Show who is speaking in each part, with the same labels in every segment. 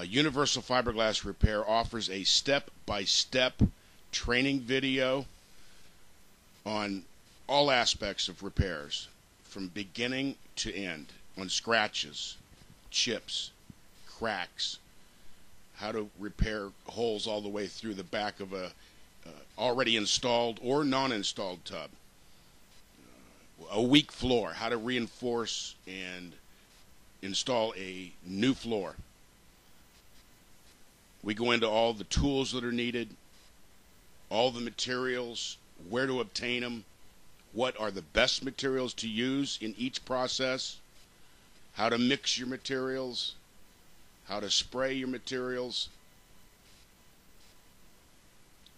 Speaker 1: Universal Fiberglass Repair offers a step-by-step training video on all aspects of repairs, from beginning to end, on scratches, chips, cracks, how to repair holes all the way through the back of a already installed or non-installed tub, a weak floor, how to reinforce and install a new floor. We go into all the tools that are needed, all the materials, where to obtain them, what are the best materials to use in each process, how to mix your materials, how to spray your materials.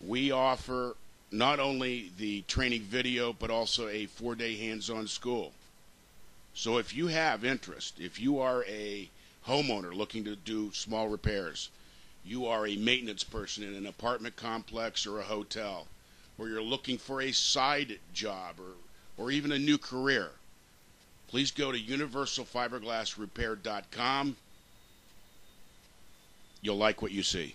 Speaker 1: We offer not only the training video, but also a 4-day hands-on school. So if you have interest, if you are a homeowner looking to do small repairs, you are a maintenance person in an apartment complex or a hotel, or you're looking for a side job or even a new career, please go to universalfiberglassrepair.com. You'll like what you see.